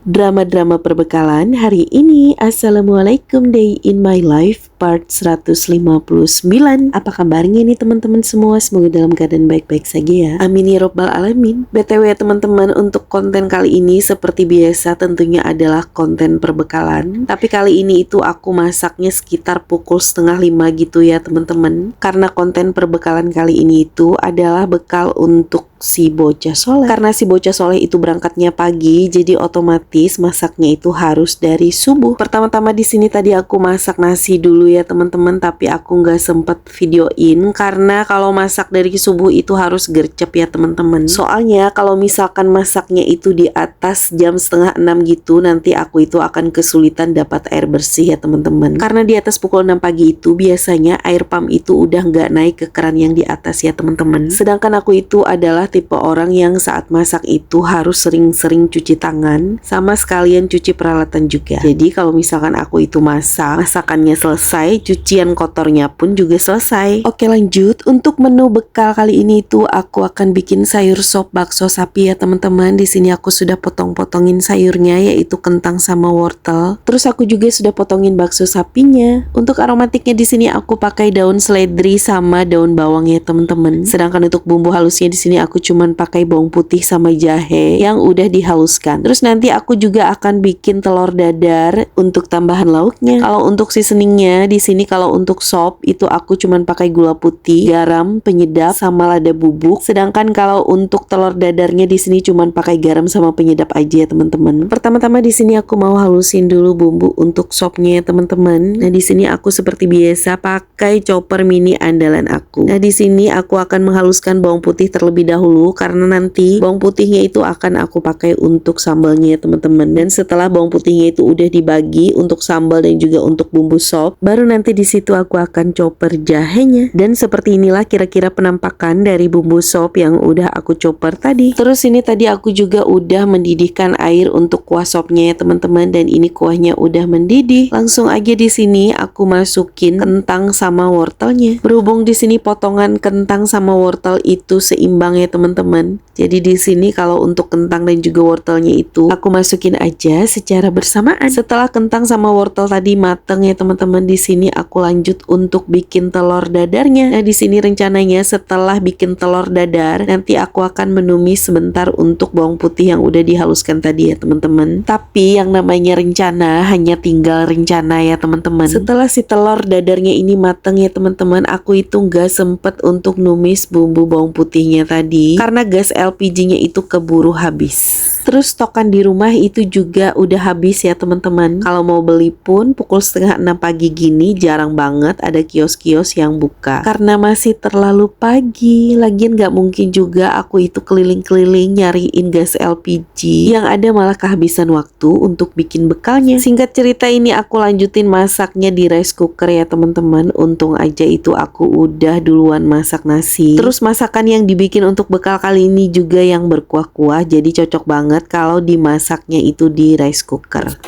Drama-drama perbekalan hari ini. Assalamualaikum, day in my life part 159. Apa kabarnya nih teman-teman semua? Semoga dalam keadaan baik-baik saja ya. Amin ya robbal alamin. BTW teman-teman, untuk konten kali ini seperti biasa tentunya adalah konten perbekalan. Tapi kali ini itu aku masaknya sekitar pukul 4:30 gitu ya teman-teman. Karena konten perbekalan kali ini itu adalah bekal untuk si bocah soleh. Karena si bocah soleh itu berangkatnya pagi, jadi otomatis masaknya itu harus dari subuh. Pertama-tama di sini tadi aku masak nasi dulu ya teman-teman, tapi aku nggak sempet videoin karena kalau masak dari subuh itu harus gercep ya teman-teman. Soalnya kalau misalkan masaknya itu di atas jam 5:30 gitu, nanti aku itu akan kesulitan dapat air bersih ya teman-teman. Karena di atas pukul 6 pagi itu biasanya air pump itu udah nggak naik ke keran yang di atas ya teman-teman. Sedangkan aku itu adalah tipe orang yang saat masak itu harus sering-sering cuci tangan sama sekalian cuci peralatan juga. Jadi kalau misalkan aku itu masakannya selesai, cucian kotornya pun juga selesai. Oke, lanjut. Untuk menu bekal kali ini itu aku akan bikin sayur sop bakso sapi ya teman-teman. Di sini aku sudah potong-potongin sayurnya, yaitu kentang sama wortel. Terus aku juga sudah potongin bakso sapinya. Untuk aromatiknya di sini aku pakai daun seledri sama daun bawang ya teman-teman. Sedangkan untuk bumbu halusnya di sini aku cuman pakai bawang putih sama jahe yang udah dihaluskan. Terus nanti aku juga akan bikin telur dadar untuk tambahan lauknya. Kalau untuk seasoningnya di sini, kalau untuk sop itu aku cuman pakai gula putih, garam, penyedap sama lada bubuk. Sedangkan kalau untuk telur dadarnya di sini cuman pakai garam sama penyedap aja ya teman-teman. Pertama-tama di sini aku mau halusin dulu bumbu untuk sopnya ya teman-teman. Nah di sini aku seperti biasa pakai chopper mini andalan aku. Nah di sini aku akan menghaluskan bawang putih terlebih dahulu karena nanti bawang putihnya itu akan aku pakai untuk sambalnya ya teman-teman. Dan setelah bawang putihnya itu udah dibagi untuk sambal dan juga untuk bumbu sop, baru nanti di situ aku akan chopper jahenya. Dan seperti inilah kira-kira penampakan dari bumbu sop yang udah aku chopper tadi. Terus ini tadi aku juga udah mendidihkan air untuk kuah sopnya ya teman-teman, dan ini kuahnya udah mendidih. Langsung aja di sini aku masukin kentang sama wortelnya. Berhubung di sini potongan kentang sama wortel itu seimbang ya teman-teman. Jadi di sini kalau untuk kentang dan juga wortelnya itu aku masukin aja secara bersamaan. Setelah kentang sama wortel tadi mateng ya teman-teman, di sini aku lanjut untuk bikin telur dadarnya. Nah di sini rencananya setelah bikin telur dadar nanti aku akan menumis sebentar untuk bawang putih yang udah dihaluskan tadi ya teman-teman. Tapi yang namanya rencana hanya tinggal rencana ya teman-teman. Setelah si telur dadarnya ini mateng ya teman-teman, aku itu nggak sempet untuk numis bumbu bawang putihnya tadi karena gas LPG-nya itu keburu habis. Terus stokan di rumah itu juga udah habis ya teman-teman. Kalau mau beli pun pukul 5:30 pagi gini jarang banget ada kios-kios yang buka karena masih terlalu pagi. Lagian gak mungkin juga aku itu keliling-keliling nyariin gas LPG, yang ada malah kehabisan waktu untuk bikin bekalnya. Singkat cerita, ini aku lanjutin masaknya di rice cooker ya teman-teman. Untung aja itu aku udah duluan masak nasi. Terus masakan yang dibikin untuk bekal kali ini juga yang berkuah-kuah, jadi cocok banget kalau dimasaknya itu di rice cooker.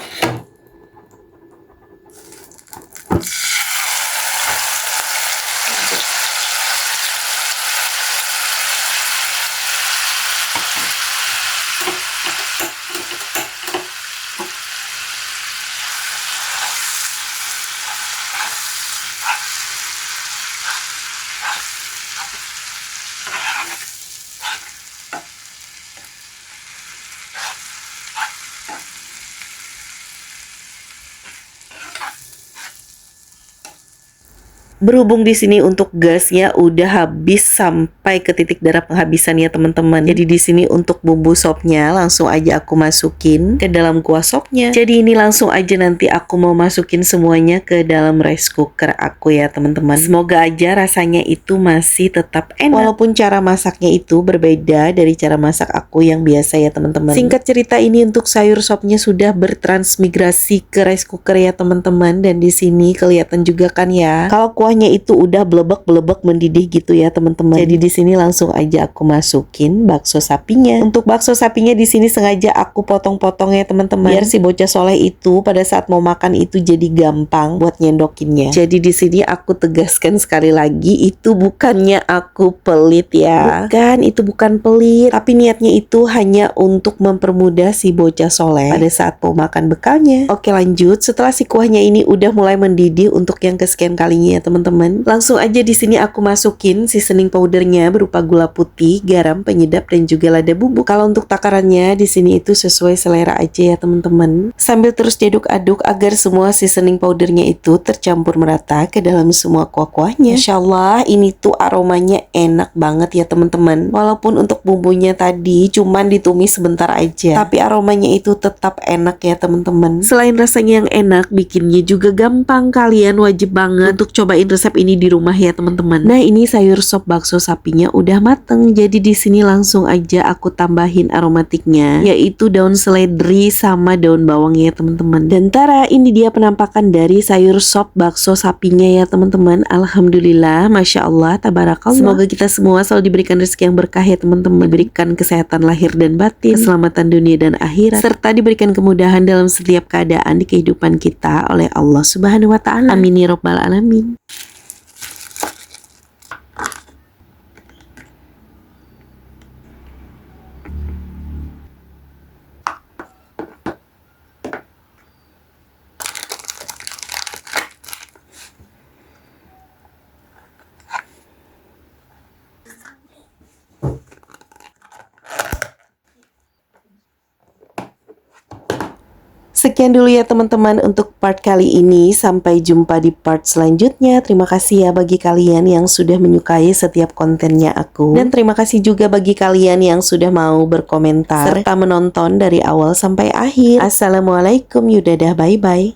Berhubung di sini untuk gasnya udah habis sampai ke titik darah penghabisan ya teman-teman. Jadi di sini untuk bumbu sopnya langsung aja aku masukin ke dalam kuah sopnya. Jadi ini langsung aja nanti aku mau masukin semuanya ke dalam rice cooker aku ya teman-teman. Semoga aja rasanya itu masih tetap enak. Walaupun cara masaknya itu berbeda dari cara masak aku yang biasa ya teman-teman. Singkat cerita, ini untuk sayur sopnya sudah bertransmigrasi ke rice cooker ya teman-teman. Dan di sini kelihatan juga kan ya, kalau kuah kuahnya itu udah blebek mendidih gitu ya teman-teman. Jadi di sini langsung aja aku masukin bakso sapinya. Untuk bakso sapinya di sini sengaja aku potong-potong ya teman-teman, biar si bocah soleh itu pada saat mau makan itu jadi gampang buat nyendokinnya. Jadi di sini aku tegaskan sekali lagi, itu bukannya aku pelit ya. Bukan, itu bukan pelit, tapi niatnya itu hanya untuk mempermudah si bocah soleh pada saat mau makan bekalnya. Oke, lanjut. Setelah si kuahnya ini udah mulai mendidih untuk yang kesekian kalinya ya teman-teman, langsung aja di sini aku masukin seasoning powdernya berupa gula putih, garam, penyedap, dan juga lada bubuk. Kalau untuk takarannya di sini itu sesuai selera aja ya teman-teman. Sambil terus diaduk-aduk agar semua seasoning powdernya itu tercampur merata ke dalam semua kuah-kuahnya. Masya Allah, ini tuh aromanya enak banget ya teman-teman. Walaupun untuk bumbunya tadi cuman ditumis sebentar aja, tapi aromanya itu tetap enak ya teman-teman. Selain rasanya yang enak, bikinnya juga gampang. Kalian wajib banget untuk cobain resep ini di rumah ya teman-teman. Nah, ini sayur sop bakso sapinya udah mateng. Jadi di sini langsung aja aku tambahin aromatiknya, yaitu daun seledri sama daun bawang ya teman-teman. Dan tara, ini dia penampakan dari sayur sop bakso sapinya ya teman-teman. Alhamdulillah, Masya Allah, tabarakallah. Semoga kita semua selalu diberikan rezeki yang berkah ya teman-teman, diberikan kesehatan lahir dan batin, keselamatan dunia dan akhirat, serta diberikan kemudahan dalam setiap keadaan di kehidupan kita oleh Allah Subhanahu wa Ta'ala. Amin ya Rabbal Alamin. Sekian dulu ya teman-teman untuk part kali ini. Sampai jumpa di part selanjutnya. Terima kasih ya bagi kalian yang sudah menyukai setiap kontennya aku. Dan terima kasih juga bagi kalian yang sudah mau berkomentar serta menonton dari awal sampai akhir. Assalamualaikum, yudadah, bye-bye.